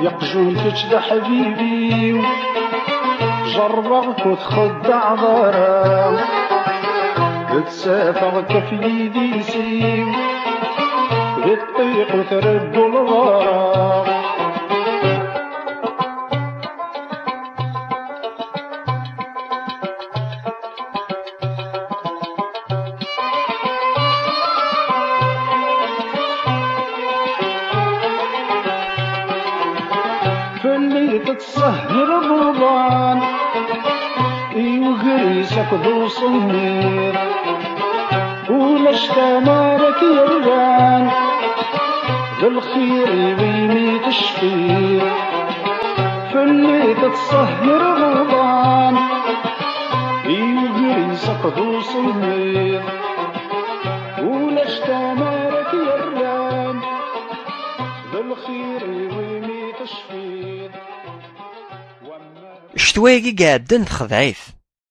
يقجون كتش حبيبي جربك وتخدع ضرام تسافر كف يديسي بالطيق وتردو الغرام تتسهر الرضان وقريسك ذو صنير ولاش تمارك يرغان بالخير ويمي تشفير فاللي تتسهر الرضان وقريسك ذو صنير ولاش تمارك يرغان بالخير ويمي تشفير. شتوايقي قاعدين تخضعيت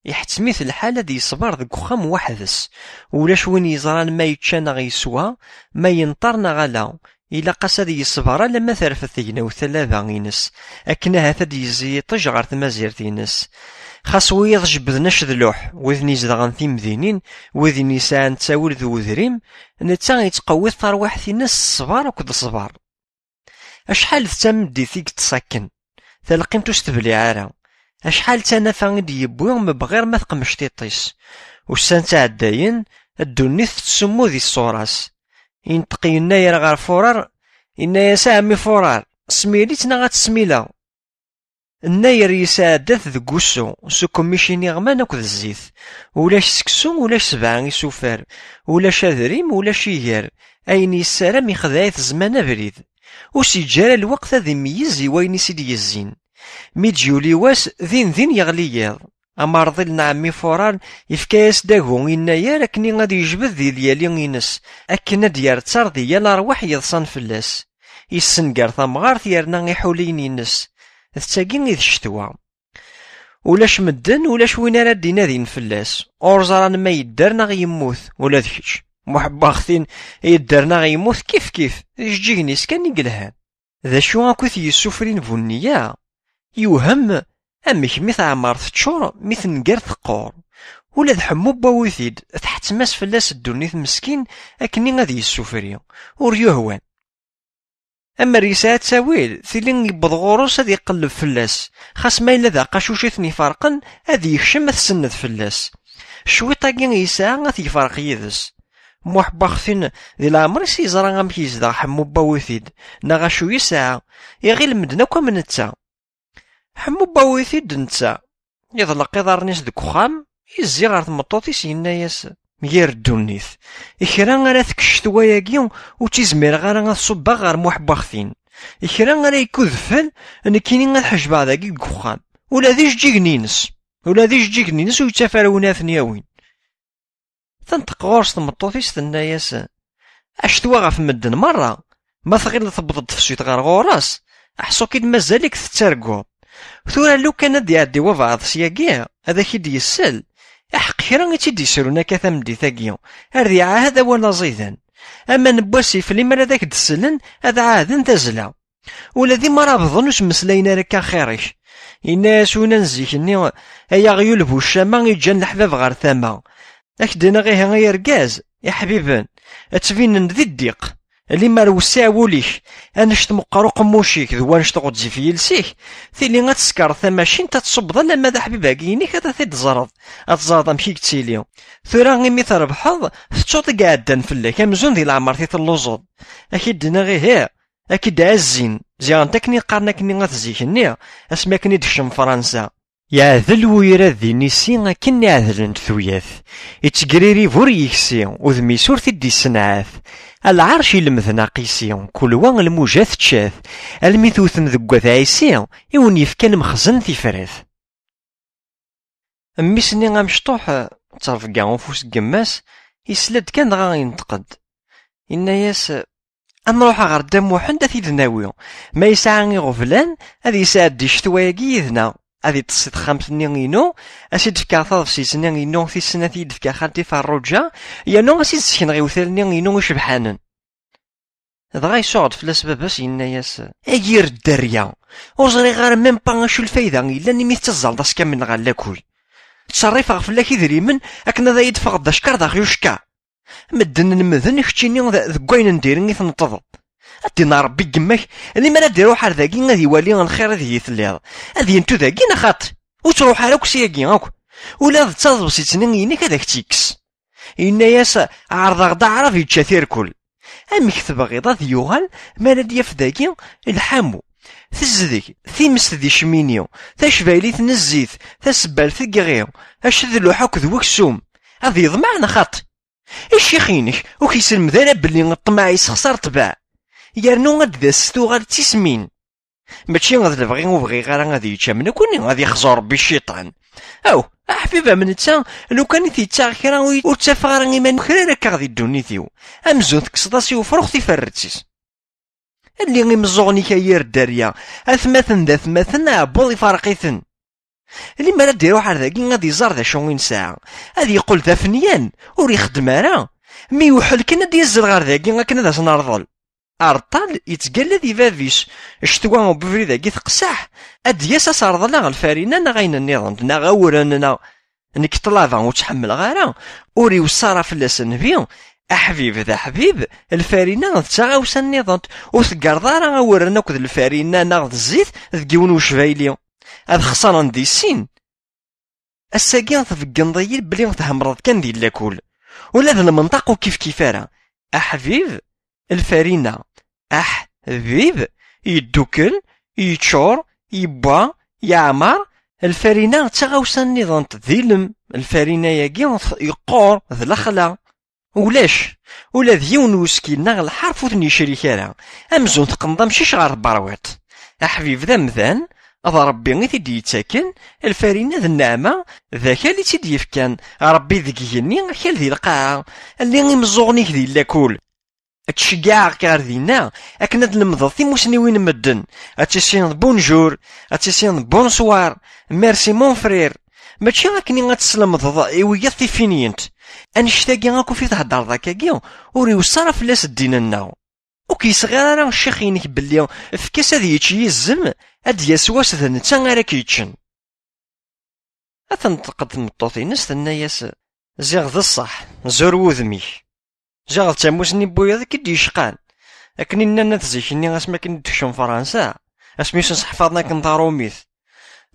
يحتميت الحال هاد يصبر ذك وخام وحدس ولاش وين يزران ما يتشانا غيسوا ما ينطرنا غلا إلا قاس هاد يصبر لما ثرفت ثينا وثلاثة غينس أكنا هاد يزي تجغر تمازيرت ينس خاص ويض جبدناش ذلوح وذني زدغان تيمدينين وذني ساعة نتاول ذو ذريم نتا يتقوي تروح ثيناس الصبار وكد الصبار أشحال تمدي ثيك تسكن تلقيمتو ستبلي عارا أشحال تنافا ديبويهم بغير ما تقمش تيطيس وسان تعداين الدنيث تسمو ذي الصوراس ينتقي الناير غار فورار إنا يسامي فورار سميليتنا غاتسميلا الناير يساعدت ذكوسو سكو ميشيني غمان اكو الزيت ولاش سكسو ولاش سبعان يسوفار ولاش اذريم ولاش يهار اين يسالم يخذايت زمان بريد وسيجار الوقت ذي ميزي وين سيدي الزين ميجيولي واس ذين يغلياض اما رضيلنا عمي فوران يفكايس داغو إنا يا لكني غادي يجبد ذي ديالي ينس أكنا ديار تسردي يا الأرواح يضصان فلاس يسنقر ثمغارت يرنا يحولين ينس ثتاقين إذ الشتوى ولاش مدن ولاش وين راه دينا ذين فلاس أورزران ما يدرنا غيموت ولا ذكش محبا أختين يدرنا غيموت كيف جيجنيس كان يقلها ذا شو أكوث يسوفرين بنية يوهم أمك مثل عمار تشور مثل نقر ثقور ولا ذحمو باويثيد تحت ماس فلاس الدنيث مسكين أكني غادي يسوفري وريوهوان أما ريسات ساويل ثيلين يبض غروس هذي يقلب فلاس خاص ما إلا ذا قاشوشيثني فرقا هذي يخشم تسند فلاس شويطاكين يساعة غاث يفرق يذس محبا خثين ذي العمر سيزرا غام كيزدا حمو باويثيد نغاشو يساعة يغيل مدنا كوا من التا حمو باويثيد نتا يضلق يضارنيس دك وخام يزي غار تمطوطيس يناياس ميار الدنيث إكرا غارا تكشت وياكيو وتيزمير غارا غاتصبا غار محبا خثين إكرا غارا يكوذفل نكيني غاتحجب هذاكي دك وخام ولا ذي جيجنينس ويتفارونا ثنياوين تنطق غورس تمطوطيس تناياس أشتوا غاف مدن مرة ما ثغيل تبضد تفسيت غار غوراس أحسو كيد مازالك تترقو ثورا لو كان ديعدي وبعض سياقيا هذا كي ديسال أحق كرا تيدي يسرونا كثمدي ثاقيا هذي هذا ولا زيدان أما نبوسي في لما ذاك دسلن هذا عاد تزلا ولا ذي مرة بظنوش مسلينا لك خيرش إنا سونا نزيكني أيا غيول بوشاما يجان الحباب غار ثما أكدنا غيها غير ركاز يا حبيبان أتفين ذي الديق اللي ما روسع وليش انا شت مقروق موشيك ذوان شت غتزي في يلسيك ثيلي غتسكر ثماشين تتصبض لما ذا حبيبا كينيك هذا تزرد اتزرد مشيك تسيليو ثورا غيمي تربحض تشوط قاعدان فلاك امزون ذي العمر تي تلوزود اكيد دنا غي ها اكيد عزين زيان تكني قارنا كني غتزيكني اسما كني دشم فرنسا يعذل ويراد ذي نيسي أكن يعذلن ثوياث يتقريري بور يكسي وذمي سورتي دي السنعاث العرش يلمذ ناقيسي كل وان الموجات تشاث الميثوثن ذقوث عيسي يون يفكان مخزن ثفراث ميسني غامشطوح تعرف كاع فوس قماس يسلد كان غا ينتقد إن ياس نروح غير دام وحند ثيد ناويو ما يسعى غفلان هذا يساعد دي شتواياكي يذنا هذه تصيد خمس نينو اسيد فكا ثاض سيس نينو في السنة ثيد فكا خالتي فالرجا يانو اسيد سكن غيوثال نينو شبحانن هذا غيسعد في الاسباب باش إن ياس اجير الدريا وزري غير ميم با شو الفايدة إلا ني ميت تزال داس كامل غالاكوي تصرف غفلاك يدريمن أكنا ذا يدفع داشكار دا غيوشكا مدن نمذن يختيني ذكوين نديرني تنتظر أدينا ربي جمك اللي ما نديرو حال ذاكي غادي يولي الخير هذه يثليض هذه انتو ذاكي نخاط وتروح على كسياكي هاك ولا تصادب سيتنين هذاك تيكس إن ياس عرض غدا عرف يتشاثير كل أمي كتب غيضا ديوغال ما ندي يفداكي الحامو تزدك ثيمس ذي شمينيو تشفايلي تنزيث تسبال ثقغيو أشذلو حوك ذوك السوم هذا يضمع نخاط الشيخينك وكيسلم ذا بلي الطمع يسخسر طباع يرنو غد ذا ستو غاد تسمين ماشي غاد البغي وبغي غير غادي يتشامن كوني غادي يخزر ربي الشيطان او حبيبه من تا لو كان تيتاغ كرا وتفا غير ايمان كرا راك غادي دونيتيو امزون تكسداسي وفروخ تيفرتيس اللي غيمزوغني كاير الداريه اثماثن ذا ثماثن عبوض يفارقيثن اللي ما ديرو حال ذاكي غادي يزار ذا شوين ساعه غادي يقول ذا فنيان ور يخدم راه مي وحل كنا ديزل غير ذاكي غاكنا ذا سنرضل أرطال يتقلد يفافيش اشتوا وبفري ذاكي تقساح أدياس أسرضلا الفارينا نغاين النظام نغاورنا نكتلافا وتحمل غارا وري وصارا فلاس نبيو أحبيب ذا حبيب الفارينا تساوس النظام وثقرضا راه غاورنا كذ الفارينا ناخذ الزيت ذكيون وشفايليو هاد خسارة دي السين الساقين تفقن ضيل بلي تهمرض كان دي لاكول ولا ذا المنطق كيف كيفارا أحبيب الفارينا حبيب يدوكل يتشور يبوا يعمر الفارينا تغاوسا النظام تذيلم الفارينا ياكي يقور ذا الخلا ولاش ولا ذيون وسكينا الحرف وثني شريكارا امزون تقنضم شي شغار براوات احبيب ذا مذان هذا ربي غي تيدي يتساكن الفارينا ذا النعمة ذاك اللي تيدي يفكان ربي ذكيني كال ذي القاعة اللي غي مزوغني كذي لاكول تشجع كار دينا اكنا نمضض تيموسنيوين مدن اتسين بونجور اتسين بونسوار ميرسي مون فرير ماشي راكني غتسلمضض ايويا فينينت انشتاقي غاكو في تهدر ذاكاكيو وري وصرا فلاس الديننا وكيصغير راه الشيخينك بلي فكاس هذا يتشي الزم اد يسواس ذا نتا غير كيتشن اثنتقد مطوطينس ثناياس زيغ ذا الصح زور وذميك جاغل تاموسني بويا ذاك دي يشقان لكن إننا تزيكني اسما كن تكشم فرنسا اسمي حفظنا كنطارو ميث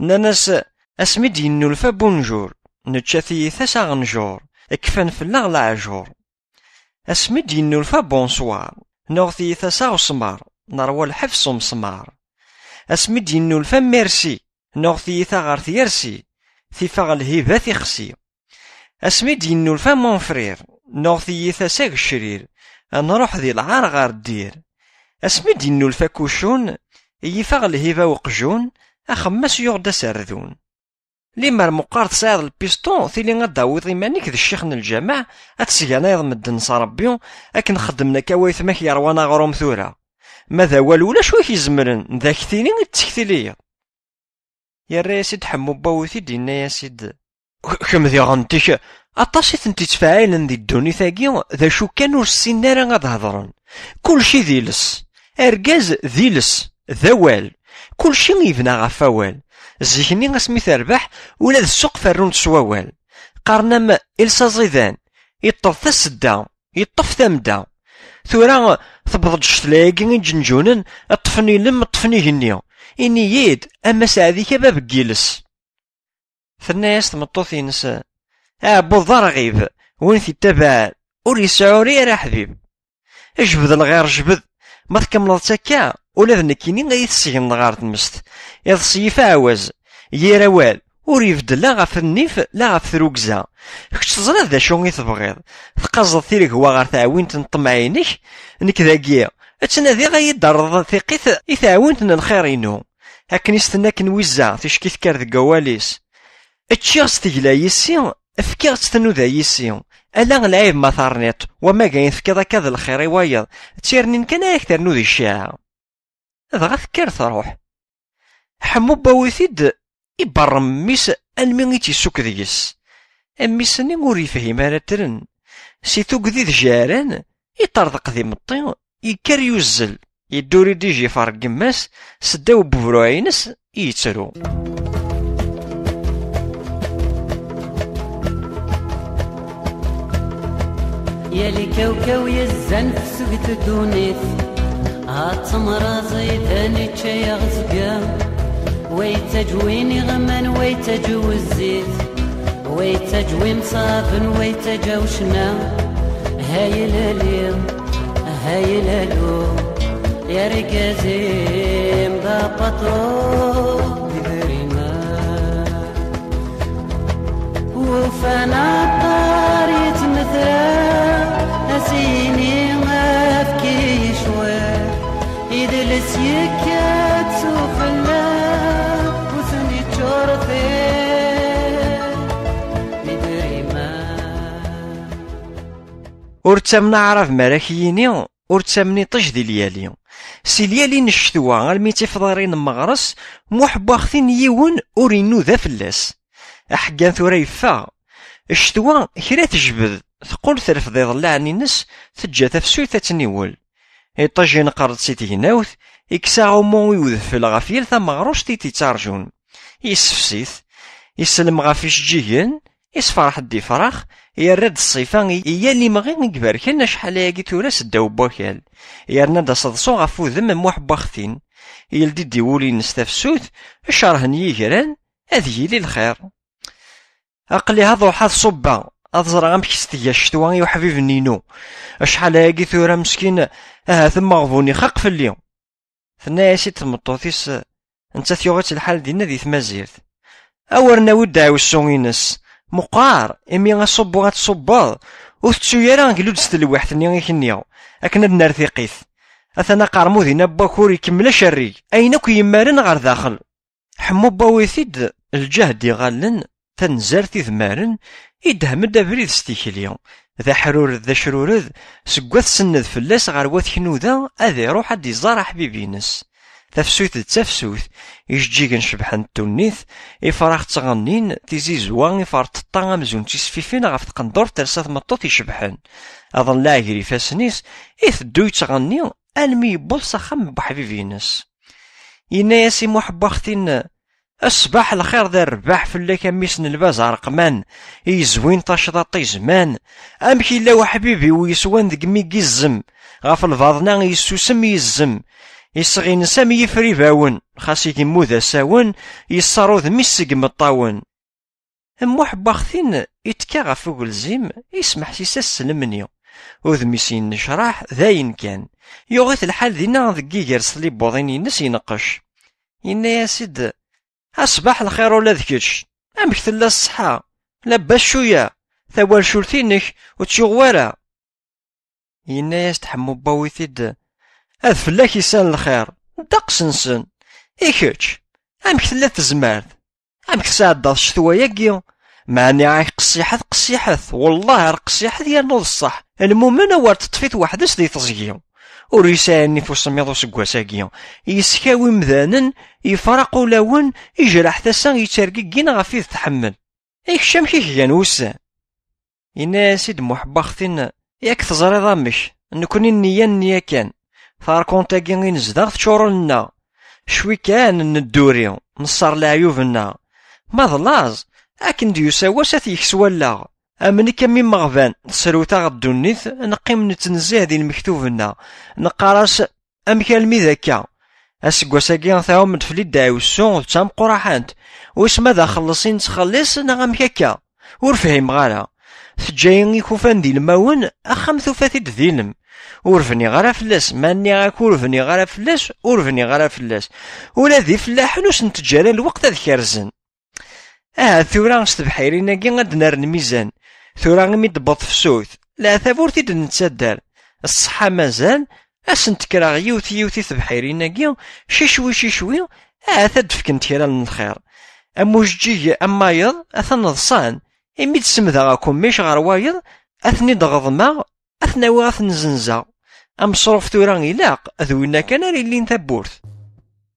ناناس اسمي دينو الفا بونجور نتشاثي ثاسا غنجور اكفان فلا العجور اسمي دينو الفا بونسوار نوغثي ثاسا غسمار نروى الحفص مسمار اسمي دينو الفا ميرسي نوغثي ثاغر ثيرسي ثيفاغ الهيبة ثيخسي اسمي دينو الفا مون فرير نوغثي ثاساق الشرير نروح ذي العار غار الدير اسمي دينو الفاكوشون يفاغ الهيبة وقجون اخمس يغدا سردون لما المقار تساعد البيستون ثيلي غداوض إيمانيك ذا الشيخ من الجامع اتسيانا يضمد نصربيو اكن خدمنا كوايث ماك يروانا غروم ثورا ماذا والو لا شويه يزمرن ذاك ثيني تكثيليا يا راه سيد حمو باوثي دينا يا سيد كم ذي غنتيك اطاشي تنتي تفاعلن ذي الدوني ثاقي ذا شو كانوا السنة راه غاد هضرن كلشي ذيلس ارجاز ذيلس ذوال كلشي يبنى غفوال زيكني غاسمي تربح ولا ذا السوق فرون تسووال قارنام إلسا زيدان يطف السدا يطف ثمدا ثورا تبضج شتلاقي جنجونن اطفني لم اطفني هنيا إني يد أما سعدي كباب جيلس فالناس تمطوثينس بوضا رغيب وين في التبع وري سعوري راه حبيب اجبد الغير جبد ما تكمل تكا ولا ذنكيني غير تسيغن غار تمست يض سيف عواز يا روال ور يبدل لا غف النيف لا غف ثروكزا. كنت تزرى ذا شو تبغيض تقصد ثيرك هو غير تعاون تنطمعينك نك ذاكيا اتنادي غيدرض ثقيت يتعاون الخيرينو هاكن يستناك نوزع تشكي تكار ذا قواليس اتشيغ ستيغلا يسي افكيغ تستنو ذا يسي الا العيب ما ثارنيت وما كاين فكذا كذا الخير يوايض تيرنين كان اكثر نو ذي الشاعة دغا فكر تروح حمو باويثيد يبرم ميس المي تيسوك ديس اميسني ور يفهم راه ترن سيتو قديد جاران يطردق ذي مطي يكر يوزل يدوري ديجي فارق قماس سداو بفرو عينس يتسرو يا لي كوكو يزن في سقت الدونيث هاتمرازي ثاني تشي غزقا ويتجويني غمان ويتجو الزيت ويتجوي مصابن ويتجوشنا هاي لاليم هاي لالو يا رجازيم دا بطرو بدريما وفانا طاريت مثلا أسيني غافكي شوي يدلس يكاد سوفلا وثني تشورثي ور تامنا عرف مراكييني ور تامني طج دي ليالي سي ليالي نشتوا غالمي تفضارين مغرس موحب واخثين يون ورينو ذا فلاس احقان ثورا يفا الشتوا كرا تجبد تقول ترفض يضل عنينس تجا تفسوي تنيول يطجي نقرد سيتي هناوث يكسا غمو يوذف الغفير ثم غروش تيتي تارجون يسفسيث يسلم غافيش جيهن يسفرح دي فراخ يرد الصيفان يالي مغين يكبركن شحال هاكي تورا سداو بوكال يرنا دا صدصو غفو ذم موحب واختين يلدي ديولي نستفسوث شرهن يجران هذ يلي الخير أقلي هذا وحاذ صبا أظهر غامك ستيا الشتوان يو حبيب نينو شحال هاكي ثورا مسكين ثم غفوني خاق في اليوم ثنا يا سيت المطوثيس انت ثيوغت الحال دينا ذي ثمازيرت أورنا ودعو السوغينس مقار إمي غصبو غتصباض وتسويا نقلود ستلوح ثني غيكنيا أكنا بنرثيقيث أثنا قارمو ذينا باكور يكمل شري أينك يمارن غير داخل حمو باويثيد الجهد يغالن تنزار تيثمارن يدهم دابريد ستيكليا ذا حرور ذا شرورذ سقوث سند فلاس غير واثكنو ذا أذي روح هاد يزار حبيبينس تفسوث تفسوث يجيكن شبحان تونيث يفراغ تغنين تيزي زوان يفارت الطاغ مزون تيسفيفين غاف تقندور ترسات مطوط يشبحان أظن لا يجري فاسنيس يثدو يتغني ألمي يبوض سخم بحبيبينس يناياسي محب واختين الصباح الخير ذا الرباح فلاك ميسن الباز عرقمان يزوين طاشطاطي زمان أمكي لاو حبيبي ويسوان ذك ميكي الزم غاف الفاضنا يسوسم يزم يصغين سامي يفري باون خاص يكمو ذا ساون يصارو ذمي سقم الطاون محب واختين يتكا غف الزيم يسمح سيساس سلمني وذمي سين نشراح ذاين كان يوغيت الحال دينا ذكي جرس لي بوضين ينس ينقش ينا يا سيد أصباح الخير ولا ذكيتش أمك تلا الصحة لباس شوية ثوال شورتينك وتشوغوارا ينا يا ستحمو باويثيد هذ فلاك يسان الخير دقس نسن إيكتش أمك تلا تزمارد أمك تساعد الشتوى ياكي معني عاي قصيحث والله راه قصيحث يرنوض الصح المؤمن وار تطفيت وحدس دي تزكيو وريساني فوسميضو سكواساكيا يسكاوي مذانن يفرقو لاون يجرح ثسان يترقينا غفيث تحمل يكشم كيك كان وسان إنا سيد محب أختين ياك تزري ضمش نكوني النية كان فاركونتاكي نزدغ تشورلنا شوي كان ندوري نصار لعيوبنا ما ظلاز أكن ديوسا سات يكسوالا أمني كمي مغفان تسروتا غدونيث نقيم نتنزه دي المكتوبنا نقراس أمكالمي ذاكا أسقواساكي ثاهم تفلي داعي السون تام قراحانت واسما ذا خلصين تخلص نغم كاكا ورفهم غالا تجايني كوفان دي الماون أخم ثوفاتي دذيلم ورفني غرا فلاس ماني غاكو ورفني غرا فلاس ورفني غرا فلاس ولا ذي فلاح نوس نتجاري الوقت ذكرزن ثورا ستبحيريناكي غاد نرن ميزان، ثورا غمي دبط فسوث، لا ثابورتي نتسدر، الصحة مازال، أسنت كراغ يوثي تبحيريناكي ششوي، تدفكن تيرا الخير، أموجيج أمايض أثن ضصان، إمي تسمذا غاكم ميش غار وايض، أثني دغضما، أثناوي أثن زنزا، أمصروف ثورا إلاق، أذوينا كان ريلين ثبورث.